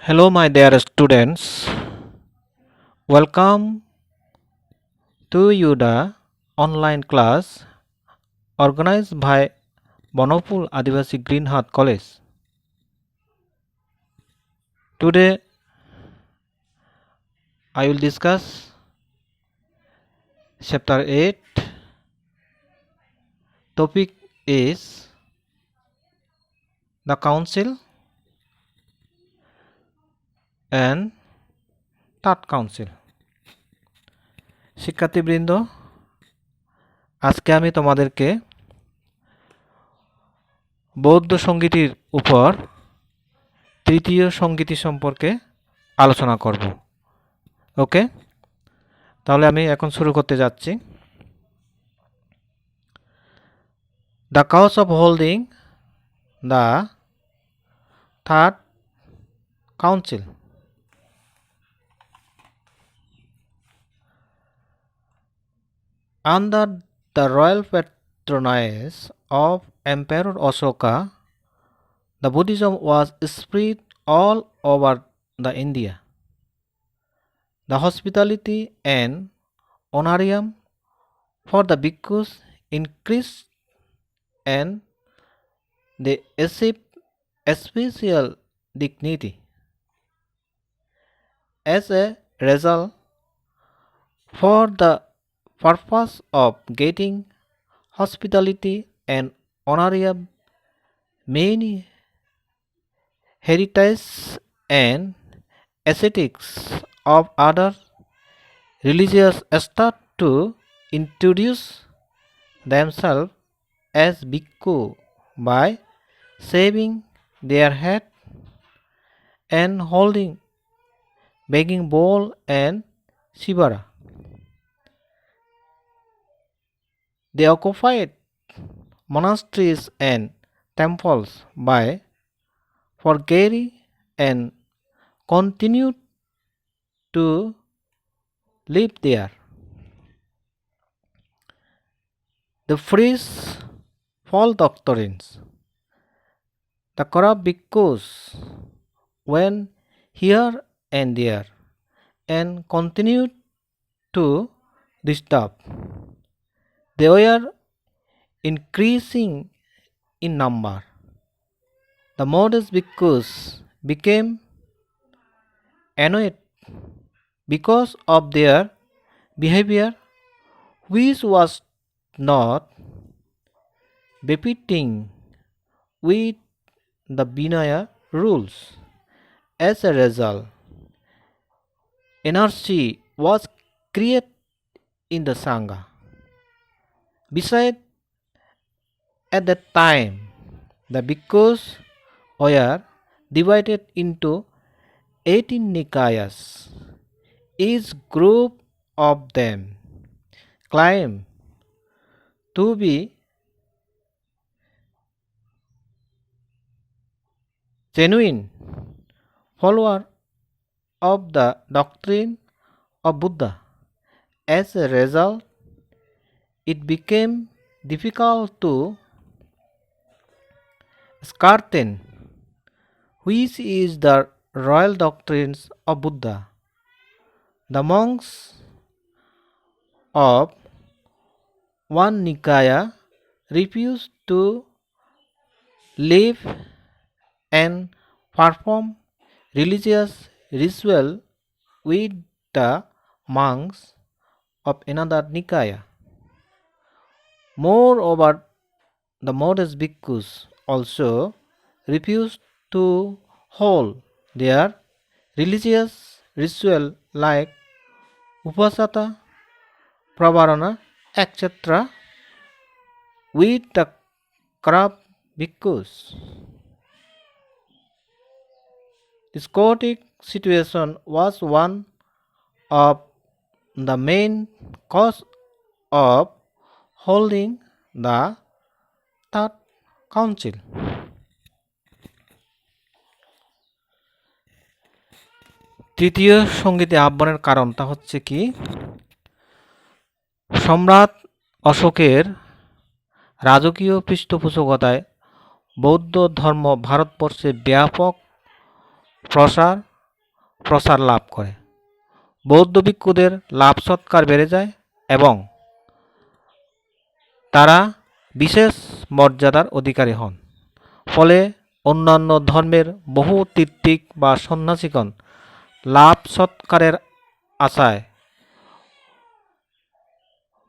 Hello, my dear students. Welcome to you the online class organized by Bonopul Adivasi Green Heart College. Today, I will discuss chapter 8. Topic is the council and third council. শিক্ষার্থীবৃন্দ, আজকে আমি তোমাদেরকে বৌদ্ধ সংগীতির উপর তৃতীয় সংগীতি সম্পর্কে আলোচনা করব। ওকে, তাহলে আমি এখন শুরু করতে যাচ্ছি। The cause of holding the third council. Under the royal patronage of Emperor Ashoka, the Buddhism was spread all over the India. The hospitality and honorarium for the bhikkhus increased and they achieved a special dignity. As a result, for the purpose of getting hospitality and honorarium, many heretics and ascetics of other religions start to introduce themselves as bhikkhu by shaving their head and holding begging bowl and shivara. They occupied monasteries and temples by forgetting and continued to live there. The fresh false doctrines. The corrupt bhikkhus went here and there and continued to disturb. They were increasing in number. The modest bhikkhus became annoyed because of their behavior, which was not befitting with the Vinaya rules. As a result, anarchy was created in the Sangha. Besides, at that time, the bhikkhus were divided into 18 Nikayas. Each group of them claimed to be genuine follower of the doctrine of Buddha. As a result, it became difficult to ascertain which is the royal doctrines of Buddha. The monks of one Nikaya refused to live and perform religious ritual with the monks of another Nikaya. Moreover, the modest bhikkhus also refused to hold their religious ritual like upasata, pravarana, etc. with the corrupt bhikkhus. This chaotic situation was one of the main cause of holding the third council. তৃতীয় সংগীতে আহ্বানের কারণটা হচ্ছে কি, সম্রাট অশোকের রাজকীয় পৃষ্ঠপোষকতায় বৌদ্ধ ধর্ম ভারতবর্ষে ব্যাপক প্রসার প্রসার লাভ করে। বৌদ্ধ ভিক্ষুদের লাভ সৎকার বেড়ে যায় এবং তারা বিশেষ মর্যাদার অধিকারী হন। ফলে অন্যান্য ধর্মের বহু তীর্থিক বা সন্ন্যাসীগণ লাভ সৎকারের আশায়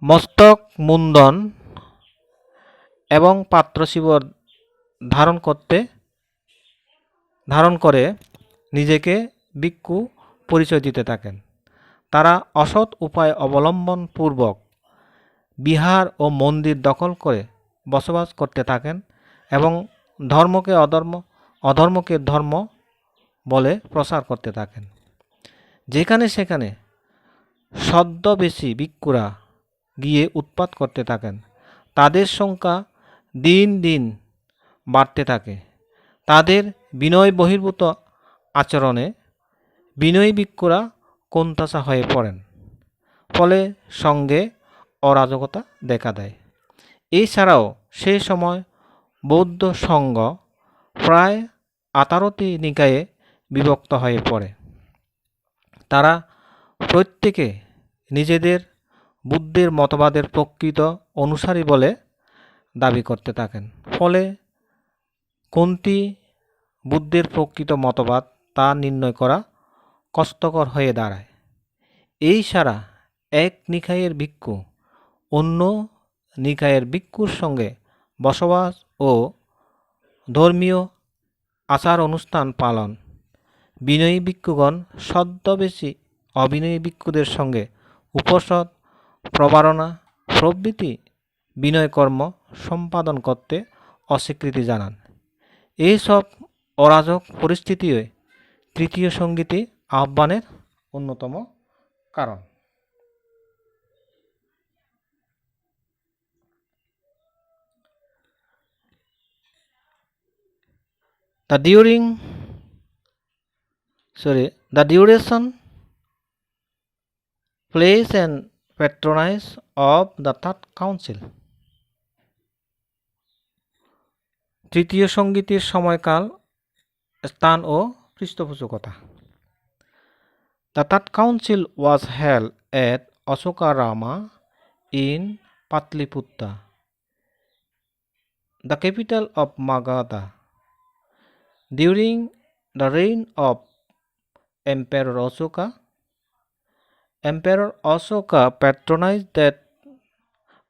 মস্তক মুন্ডন এবং পাত্রশিবর ধারণ করে নিজেকে ভিক্ষু পরিচয় দিতে থাকেন। তারা অসৎ উপায় অবলম্বন পূর্বক বিহার ও মন্দির দখল করে বসবাস করতে থাকেন এবং অধর্মকে ধর্ম বলে প্রচার করতে থাকেন। যেখানে সেখানে ছদ্মবেশী ভিক্ষুরা গিয়ে উৎপাত করতে থাকেন। তাদের সংখ্যা দিন দিন বাড়তে থাকে। তাদের বিনয় বহির্ভূত আচরণে বিনয়ী ভিক্ষুরা কোণঠাসা হয়ে পড়েন। ফলে সঙ্গে অরাজকতা দেখা দেয়। এছাড়াও সেই সময় বৌদ্ধ সংঘ প্রায় 18টি নিকায়ে বিভক্ত হয়ে পড়ে। তারা প্রত্যেকে নিজেদের বুদ্ধের মতবাদের প্রকৃত অনুসারী বলে দাবি করতে থাকেন। ফলে কোনটি বুদ্ধের প্রকৃত মতবাদ তা নির্ণয় করা কষ্টকর হয়ে দাঁড়ায়। এই ছাড়া এক নিকায়ের ভিক্ষু অন্য নিকায়ের ভিক্ষুর সঙ্গে বসবাস ও ধর্মীয় আচার অনুষ্ঠান পালন, বিনয়ী ভিক্ষুগণ ছদ্মবেশী অবিনয়ী ভিক্ষুদের সঙ্গে উপসদ, প্রবারণা প্রভৃতি বিনয়কর্ম সম্পাদন করতে অস্বীকৃতি জানান। এইসব অরাজক পরিস্থিতিই তৃতীয় সঙ্গীতি আহ্বানের অন্যতম কারণ। The duration, place and patronage of the Third Council. তৃতীয় সঙ্গীতির সময়কাল, স্থান ও পৃষ্ঠপোষকতা। The Third Council was held at Asokarama in Patliputra, the capital of Magadha, during the reign of Emperor Asoka. Emperor Asoka patronized that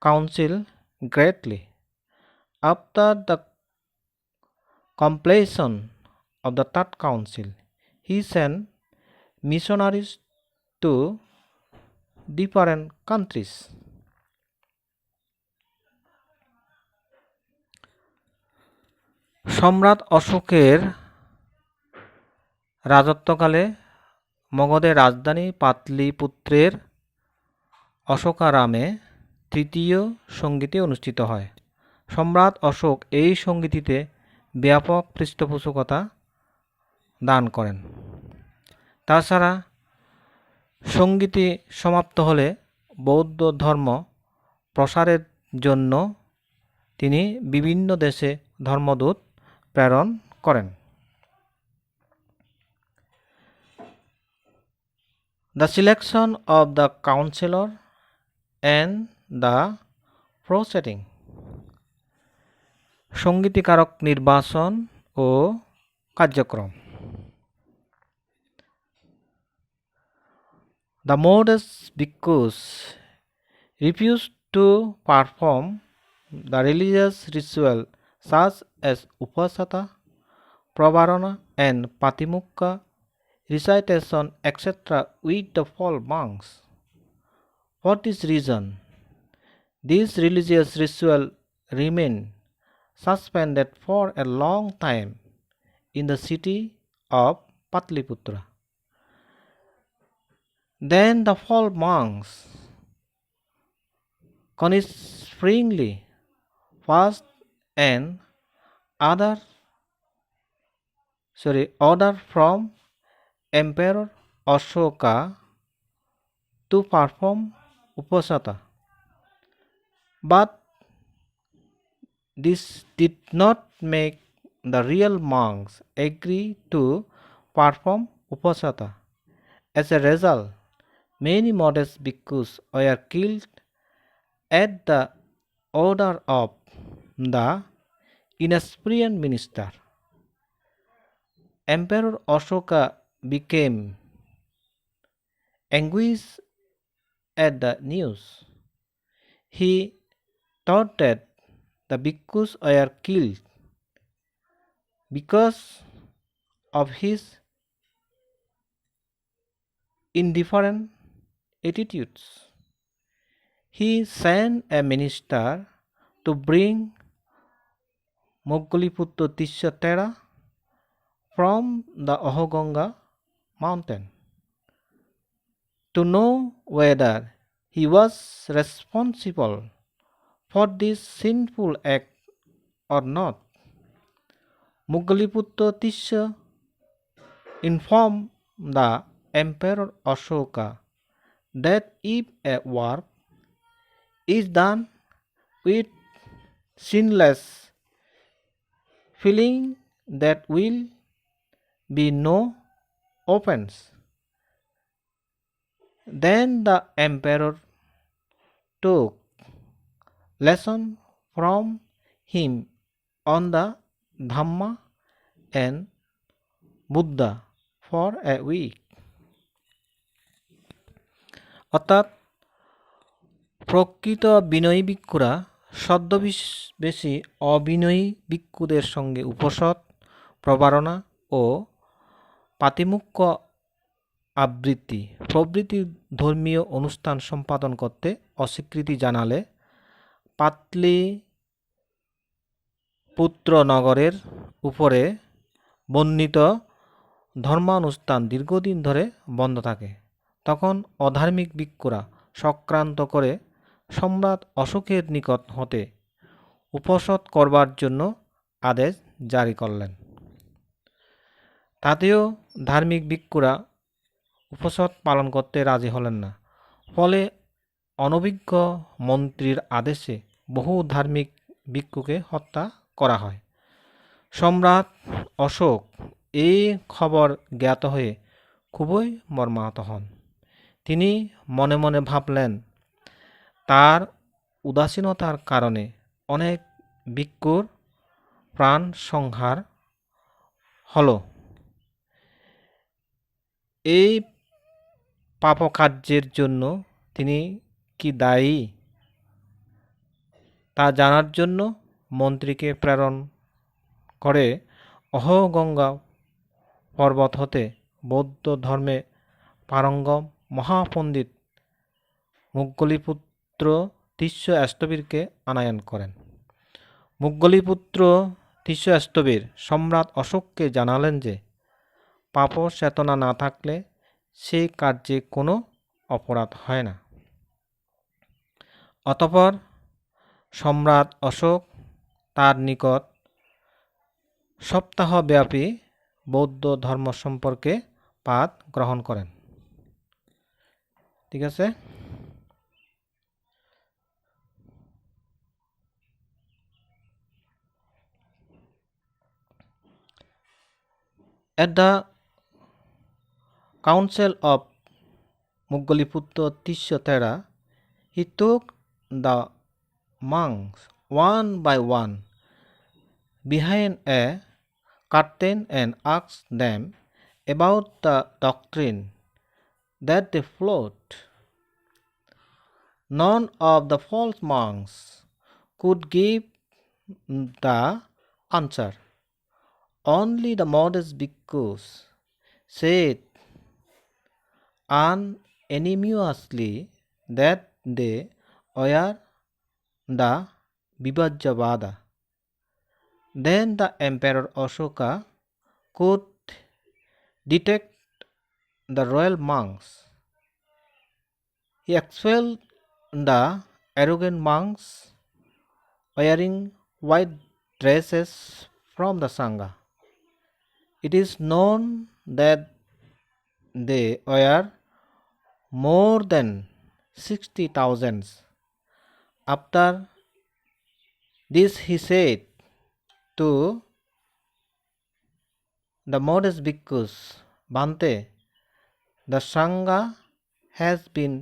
council greatly. After the completion of the Third Council, he sent missionaries to different countries. সম্রাট অশোকের রাজত্বকালে মগধের রাজধানী পাটলিপুত্রের অশোকারামে তৃতীয় সঙ্গীতি অনুষ্ঠিত হয়। সম্রাট অশোক এই সঙ্গীতিতে ব্যাপক পৃষ্ঠপোষকতা দান করেন। তাছাড়া সঙ্গীতি সমাপ্ত হলে বৌদ্ধ ধর্ম প্রসারের জন্য তিনি বিভিন্ন দেশে ধর্মদূত প্রেরণ করেন। The selection of the counselor and the proceeding. সঙ্গীতকারক নির্বাচন ও কার্যক্রম। The modest bhikkhus refused to perform the religious ritual such as upasata, pravarana and patimukka recitation etc. with the full monks. For this reason, these religious rituals remained suspended for a long time in the city of Patliputra. Then the full monks conspringly passed an order from Emperor Ashoka to perform upasata, but this did not make the real monks agree to perform upasata. As a result, many modest bhikkhus were killed at the order of the inexperienced minister. Emperor Ashoka became anguished at the news. He thought that the bhikkhus were killed because of his indifferent attitudes. He sent a minister to bring Moggaliputra Tishatera from the Ahoganga mountain to know whether he was responsible for this sinful act or not. Moggaliputra Tisha informed the Emperor Ashoka that if a work is done with sinless feeling, that will be no offense. Then the emperor took lesson from him on the Dhamma and Buddha for a week. অর্থাৎ প্রকৃত বিনয়ী ভিক্ষুরা ছদ্মবেশী অবিনয়ী ভিক্ষুদের সঙ্গে উপসদ, প্রবারণা ও পাতিমুখ্য আবৃত্তি প্রভৃতি ধর্মীয় অনুষ্ঠান সম্পাদন করতে অস্বীকৃতি জানালে পাটলিপুত্র নগরের উপরে বর্ণিত ধর্মানুষ্ঠান দীর্ঘদিন ধরে বন্ধ থাকে। তখন অধার্মিক ভিক্ষুরা চক্রান্ত করে সম্রাট অশোকের নিকট হতে উপসদ করবার জন্য আদেশ জারি করলেন। তাতেও ধার্মিক ভিক্ষুরা উপসদ পালন করতে রাজি হলেন না। ফলে অনভিজ্ঞ মন্ত্রীর আদেশে বহু ধার্মিক ভিক্ষুকে হত্যা করা হয়। সম্রাট অশোক এই খবর জ্ঞাত হয়ে খুবই মর্মাহত হন। তিনি মনে মনে ভাবলেন, তার উদাসীনতার কারণে অনেক ভিক্ষুর প্রাণ সংহার হল। এই পাপকার্যের জন্য তিনি কি দায়ী তা জানার জন্য মন্ত্রীকে প্রেরণ করে অহোগঙ্গা পর্বত হতে বৌদ্ধ ধর্মে পারঙ্গম মহাপণ্ডিত মুগ্গলিপুত্র তিস্য-স্তবীরকে আনয়ন করেন। মুগ্গলিপুত্র তিস্য-স্তবীর সম্রাট অশোককে জানালেন যে পাপ চেতনা না থাকলে সেই কার্যে কোনো অপরাধ হয় না। অতঃপর সম্রাট অশোক তার নিকট সপ্তাহব্যাপী বৌদ্ধ ধর্ম সম্পর্কে পাঠ গ্রহণ করেন। ঠিক আছে। At the council of Moggaliputra Tishatera, he took the monks one by one behind a curtain and asked them about the doctrine that they followed. None of the false monks could give the answer. Only the modest bhikkhus said unanimously that they were the Vibhajyavada. Then the Emperor Ashoka could detect the royal monks. He expelled the arrogant monks wearing white dresses from the Sangha. It is known that they were more than 60,000. After this he said to the modest bhikkhus, Bhante, The Sangha has been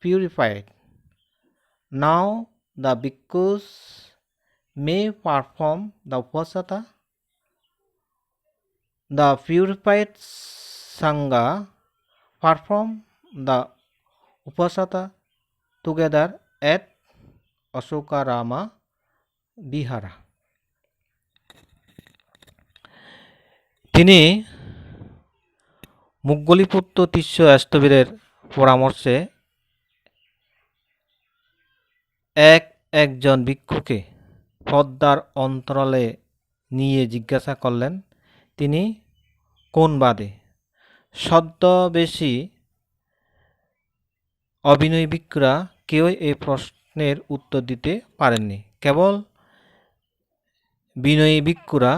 purified. Now the bhikkhus may perform the upasata. The purified Sangha perform the upasata together at Asokarama Vihara. তিনি মুগ্গলিপুত্র তিস্য স্থবিরের পরামর্শে একজন ভিক্ষুকে পদ্মার অন্তরালে নিয়ে জিজ্ঞাসা করলেন, তিনি কোন বাদে? ছদ্মবেশী অভিনয়ী ভিক্ষুরা কেউই এই প্রশ্নের উত্তর দিতে পারেননি। কেবল বিনয়ী ভিক্ষুরা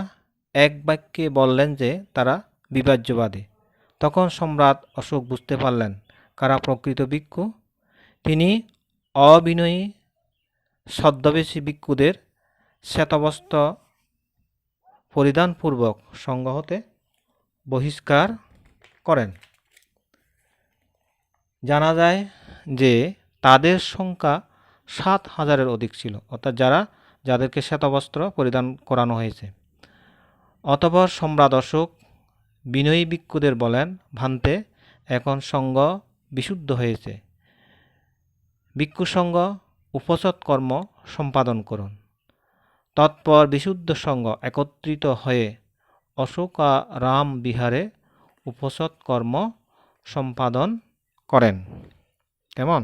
এক বাক্যে বললেন যে তারা বিভাজ্যবাদী। তখন সম্রাট অশোক বুঝতে পারলেন কারা প্রকৃত ভিক্ষু। তিনি অবিনয়ী ছদ্মবেশী ভিক্ষুদের শ্বেতবস্ত্র পরিধানপূর্বক সংঘ হতে বহিষ্কার করেন। জানা যায় যে তাদের সংখ্যা 7,000-এর অধিক ছিল, অর্থাৎ যাদেরকে শ্বেতবস্ত্র পরিধান করানো হয়েছে। অতঃপর সম্রাট অশোক বিনয়ী ভিক্ষুদের বলেন, ভান্তে, এখন সংঘ বিশুদ্ধ হয়েছে। ভিক্ষু সংঘ উপসৎ কর্ম সম্পাদন করুন। তৎপর বিশুদ্ধ সংঘ একত্রিত হয়ে অশোকারাম বিহারে উপসৎ কর্ম সম্পাদন করেন। কেমন?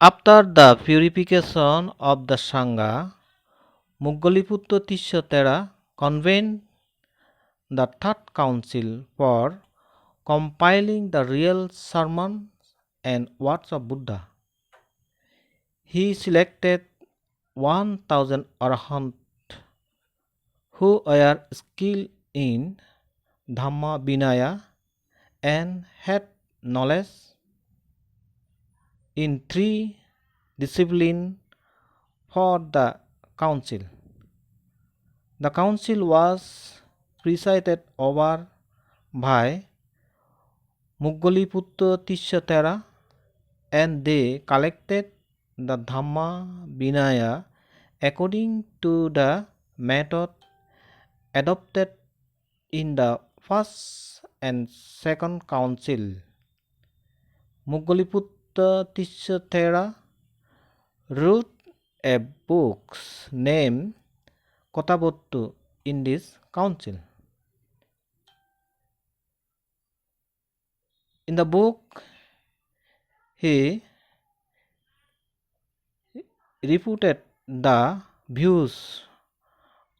After the purification of the Sangha, Muggaliputra Tisya Thera convened the Third Council for compiling the real sermons and words of Buddha. He selected 1,000 arahants who were skilled in Dhamma Vinaya and had knowledge in 3 disciplines for the council. The council was presided over by Muggaliputra Tisya Thera, and they collected the Dhamma Vinaya according to the method adopted in the first and second council. Muggaliputra Tisya Thera wrote a book named Kotabottu in this council. In the book, he refuted the views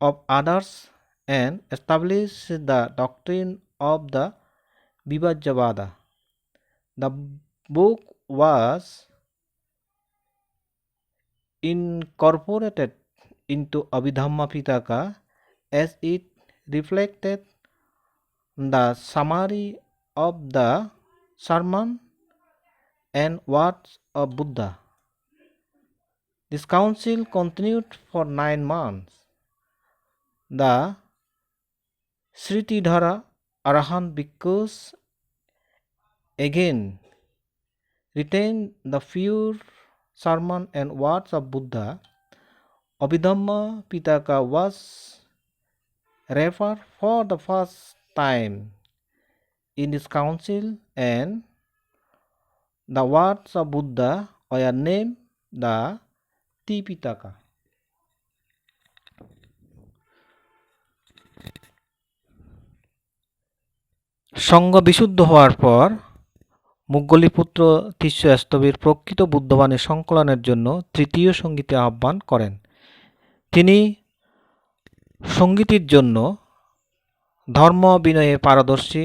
of others and established the doctrine of the Vibhajyavada. The book was incorporated into Abhidhamma Pitaka as it reflected the summary of the sermon and words of Buddha. This council continued for 9 months. The Sritidhara Arahant Bhikkhus again retained the pure sermon and words of Buddha. Abhidhamma Pitaka was referred for the first time in this council, and the words of Buddha were named the Tipitaka. সংঘ বিশুদ্ধ হওয়ার পর মুগ্গলিপুত্র তিস্য স্থবির প্রকৃত বুদ্ধবাণী সংকলনের জন্য তৃতীয় সঙ্গীতে আহ্বান করেন। তিনি সঙ্গীতির জন্য ধর্ম বিনয়ে পারদর্শী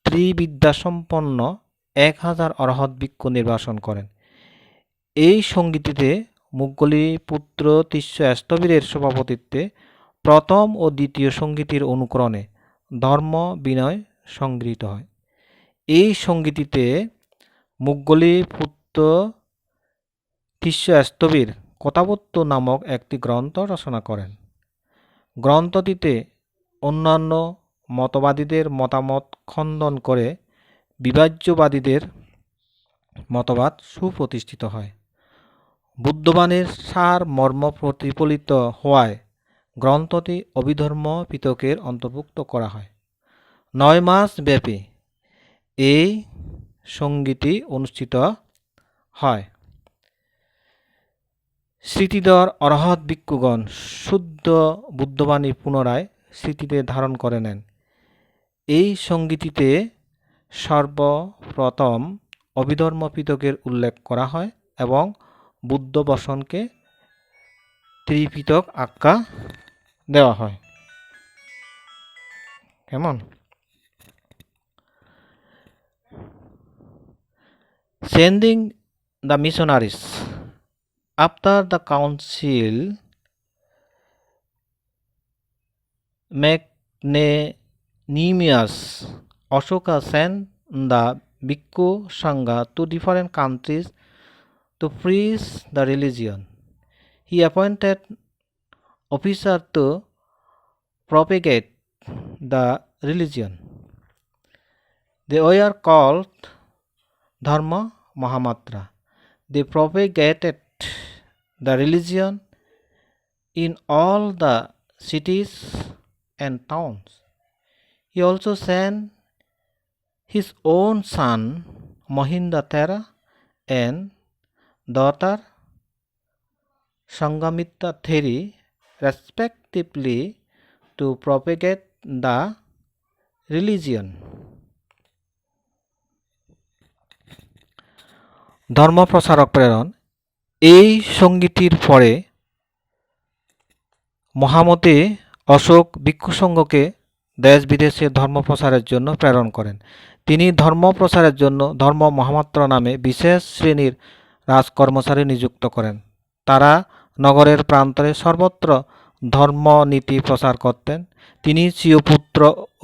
ত্রিবিদ্যাসম্পন্ন 1,000 অরহৎ ভিক্ষু নির্বাসন করেন। এই সঙ্গীতিতে মুগ্গলিপুত্র তিস্য স্থবিরের সভাপতিত্বে প্রথম ও দ্বিতীয় সঙ্গীতির অনুকরণে ধর্ম বিনয় সংগৃহীত হয়। এই সঙ্গীতিতে মুগ্গলিপুত্র শিষ্য স্থবির কথাবত্তু নামক একটি গ্রন্থ রচনা করেন। গ্রন্থটিতে অন্যান্য মতবাদীদের মতামত খণ্ডন করে বিভাজ্যবাদীদের মতবাদ সুপ্রতিষ্ঠিত হয়। বুদ্ধবাণীর সার মর্ম প্রতিফলিত হওয়ায় গ্রন্থটি অভিধর্ম পিটকের অন্তর্ভুক্ত করা হয়। 9 মাস ব্যাপী এই সঙ্গীটি অনুষ্ঠিত হয়। স্মৃতিধর অরহৎ ভিক্ষুগণ শুদ্ধ বুদ্ধবাণী পুনরায় স্মৃতিতে ধারণ করে নেন। এই সঙ্গীটিতে সর্বপ্রথম অভিধর্ম পিটকের উল্লেখ করা হয় এবং বুদ্ধ বচনকে ত্রিপিটক আখ্যা দেওয়া হয়। কেমন? Sending the missionaries. After the council, Magnanimous Ashoka sent the Bhikkhu Sangha to different countries to preach the religion. He appointed officers to propagate the religion. They were called Dharma Mahamatra. They propagated the religion in all the cities and towns. He also sent his own son Mahinda Thera and daughter Sanghamitra Theri respectively to propagate the religion. ধর্ম প্রচারক প্রেরণ। এই সঙ্গীটির পরে মহামতি অশোক ভিক্ষুসংঘকে দেশ বিদেশে ধর্ম প্রচারের জন্য প্রেরণ করেন। তিনি ধর্ম প্রচারের জন্য ধর্ম মহামাত্র নামে বিশেষ শ্রেণীর রাজকর্মচারী নিযুক্ত করেন। তারা নগরের প্রান্তরে সর্বত্র ধর্মনীতি প্রচার করতেন। তিনি স্বীয় পুত্র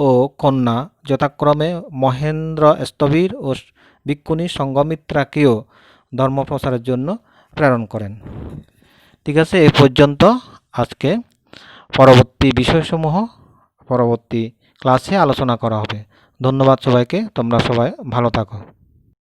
ও কন্যা যথাক্রমে মহেন্দ্র স্থবির ও ভিক্ষুণী সঙ্ঘমিত্রাকেও ধর্ম প্রচারের জন্য প্রেরণ করেন। ঠিক আছে, এই পর্যন্ত আজকে। পরবর্তী বিষয়সমূহ পরবর্তী ক্লাসে আলোচনা করা হবে। ধন্যবাদ সবাইকে। তোমরা সবাই ভালো থাকো।